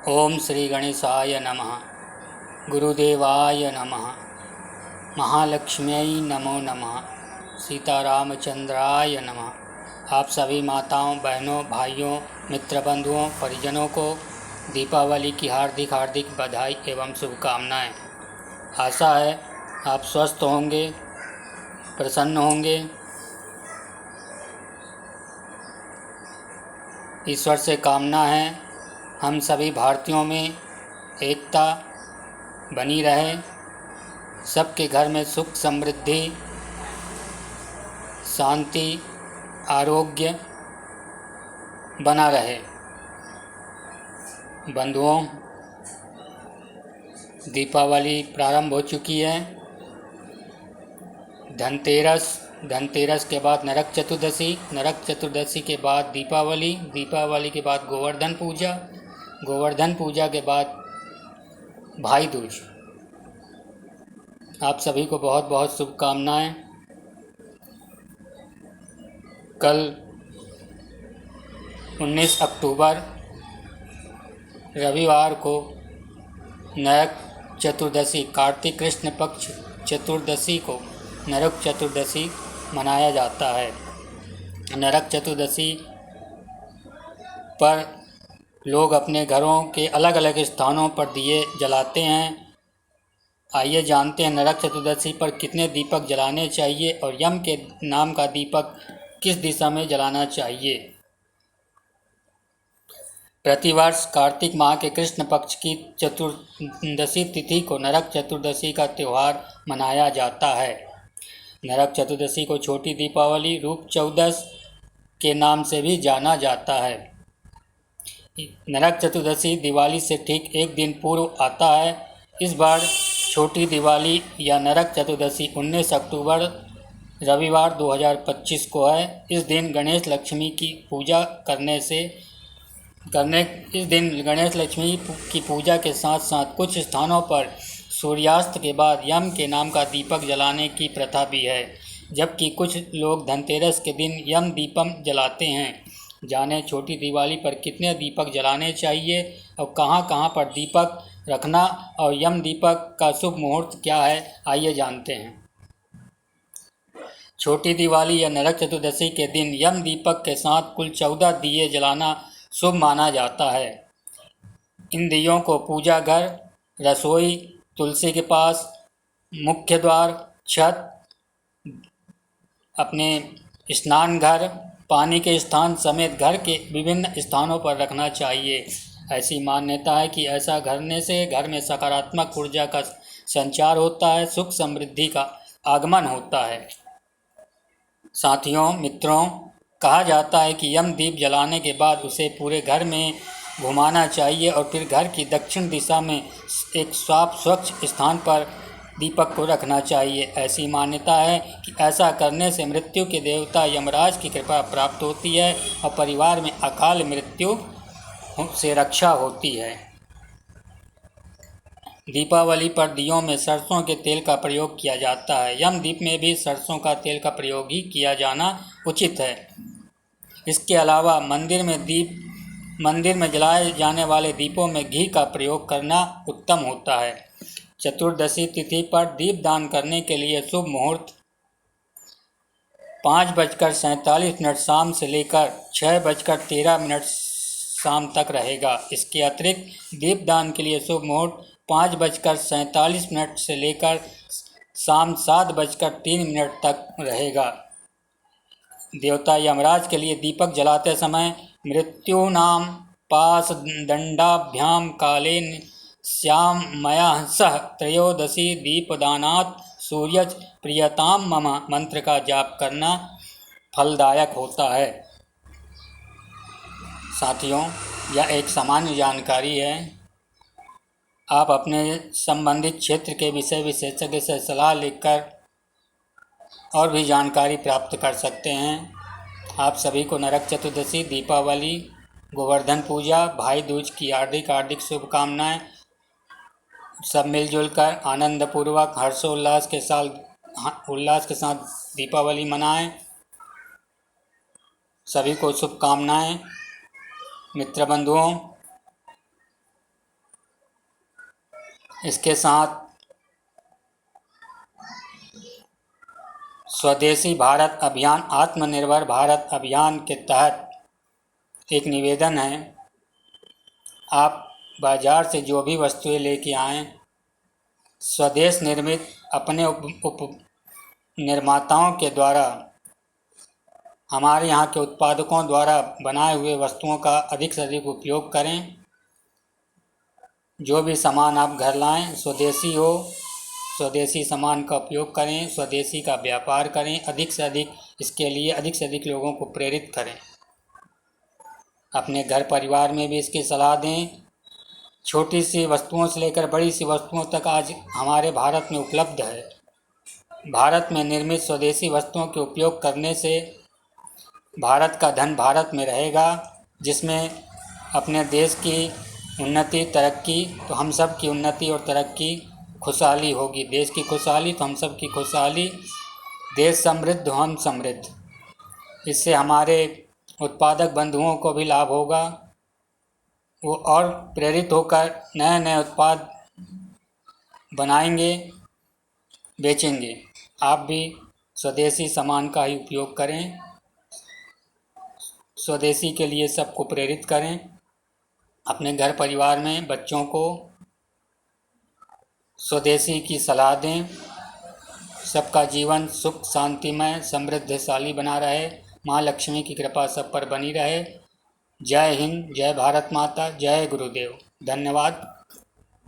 ओम श्री गणेशाय नमः। गुरुदेवाय नमः। महालक्ष्म्यै नमो नमः। सीतारामचंद्राय नमः। आप सभी माताओं, बहनों, भाइयों, मित्र बंधुओं, परिजनों को दीपावली की हार्दिक हार्दिक बधाई एवं शुभकामनाएं। आशा है आप स्वस्थ होंगे, प्रसन्न होंगे। ईश्वर से कामना है हम सभी भारतीयों में एकता बनी रहे, सबके घर में सुख समृद्धि, शांति, आरोग्य बना रहे। बंधुओं, दीपावली प्रारंभ हो चुकी है। धनतेरस के बाद नरक चतुर्दशी, नरक चतुर्दशी के बाद दीपावली, दीपावली के बाद गोवर्धन पूजा, गोवर्धन पूजा के बाद भाई दूज। आप सभी को बहुत बहुत शुभकामनाएं। कल 19 अक्टूबर रविवार को नरक चतुर्दशी, कार्तिक कृष्ण पक्ष चतुर्दशी को नरक चतुर्दशी मनाया जाता है। नरक चतुर्दशी पर लोग अपने घरों के अलग अलग स्थानों पर दिए जलाते हैं। आइए जानते हैं नरक चतुर्दशी पर कितने दीपक जलाने चाहिए और यम के नाम का दीपक किस दिशा में जलाना चाहिए। प्रतिवर्ष कार्तिक माह के कृष्ण पक्ष की चतुर्दशी तिथि को नरक चतुर्दशी का त्यौहार मनाया जाता है। नरक चतुर्दशी को छोटी दीपावली, रूप चौदस के नाम से भी जाना जाता है। नरक चतुर्दशी दिवाली से ठीक एक दिन पूर्व आता है। इस बार छोटी दिवाली या नरक चतुर्दशी 19 अक्टूबर रविवार 2025 को है। इस दिन गणेश लक्ष्मी की पूजा गणेश लक्ष्मी की पूजा के साथ साथ कुछ स्थानों पर सूर्यास्त के बाद यम के नाम का दीपक जलाने की प्रथा भी है, जबकि कुछ लोग धनतेरस के दिन यम दीपम जलाते हैं। जाने छोटी दिवाली पर कितने दीपक जलाने चाहिए और कहां कहां पर दीपक रखना और यम दीपक का शुभ मुहूर्त क्या है, आइए जानते हैं। छोटी दिवाली या नरक चतुर्दशी के दिन यम दीपक के साथ कुल 14 दिए जलाना शुभ माना जाता है। इन दियों को पूजा घर, रसोई, तुलसी के पास, मुख्य द्वार, छत, अपने स्नान घर, पानी के स्थान समेत घर के विभिन्न स्थानों पर रखना चाहिए। ऐसी मान्यता है कि ऐसा करने से घर में सकारात्मक ऊर्जा का संचार होता है, सुख समृद्धि का आगमन होता है। साथियों, मित्रों, कहा जाता है कि यम दीप जलाने के बाद उसे पूरे घर में घुमाना चाहिए और फिर घर की दक्षिण दिशा में एक साफ स्वच्छ स्थान पर दीपक को रखना चाहिए। ऐसी मान्यता है कि ऐसा करने से मृत्यु के देवता यमराज की कृपा प्राप्त होती है और परिवार में अकाल मृत्यु से रक्षा होती है। दीपावली पर दियों में सरसों के तेल का प्रयोग किया जाता है। यम दीप में भी सरसों का तेल का प्रयोग ही किया जाना उचित है। इसके अलावा मंदिर में जलाए जाने वाले दीपों में घी का प्रयोग करना उत्तम होता है। चतुर्दशी तिथि पर दीप दान करने के लिए शुभ मुहूर्त 5:47 शाम से लेकर 6:13 शाम तक रहेगा। इसके अतिरिक्त दीप दान के लिए शुभ मुहूर्त 5:47 से लेकर शाम 7:03 तक रहेगा। देवता यमराज के लिए दीपक जलाते समय मृत्युनाम पास दंडाभ्याम काले श्यामया सह त्रयोदशी दीपदानात् सूर्यज प्रियताम मम मंत्र का जाप करना फलदायक होता है। साथियों, यह एक सामान्य जानकारी है। आप अपने संबंधित क्षेत्र के विषय विशेषज्ञ से सलाह लेकर और भी जानकारी प्राप्त कर सकते हैं। आप सभी को नरक चतुर्दशी, दीपावली, गोवर्धन पूजा, भाई दूज की हार्दिक हार्दिक शुभकामनाएं। सब मिलजुल कर आनंदपूर्वक हर्षोल्लास के साथ दीपावली मनाएं। सभी को शुभकामनाएं। मित्र बंधुओं, इसके साथ स्वदेशी भारत अभियान, आत्मनिर्भर भारत अभियान के तहत एक निवेदन है, आप बाज़ार से जो भी वस्तुएं लेके आएँ, स्वदेश निर्मित अपने उप निर्माताओं के द्वारा, हमारे यहाँ के उत्पादकों द्वारा बनाए हुए वस्तुओं का अधिक से अधिक उपयोग करें। जो भी सामान आप घर लाएं स्वदेशी हो, स्वदेशी सामान का उपयोग करें, स्वदेशी का व्यापार करें, अधिक से अधिक इसके लिए अधिक से अधिक लोगों को प्रेरित करें। अपने घर परिवार में भी इसकी सलाह दें। छोटी सी वस्तुओं से लेकर बड़ी सी वस्तुओं तक आज हमारे भारत में उपलब्ध है। भारत में निर्मित स्वदेशी वस्तुओं के उपयोग करने से भारत का धन भारत में रहेगा, जिसमें अपने देश की उन्नति, तरक्की, तो हम सब की उन्नति और तरक्की, खुशहाली होगी। देश की खुशहाली तो हम सब की खुशहाली, देश समृद्ध तो हम समृद्ध। इससे हमारे उत्पादक बंधुओं को भी लाभ होगा, वो और प्रेरित होकर नए नए उत्पाद बनाएंगे, बेचेंगे। आप भी स्वदेशी सामान का ही उपयोग करें, स्वदेशी के लिए सबको प्रेरित करें। अपने घर परिवार में बच्चों को स्वदेशी की सलाह दें। सबका जीवन सुख शांतिमय समृद्धशाली बना रहे। माँ लक्ष्मी की कृपा सब पर बनी रहे। जय हिंद, जय भारत माता, जय गुरुदेव। धन्यवाद।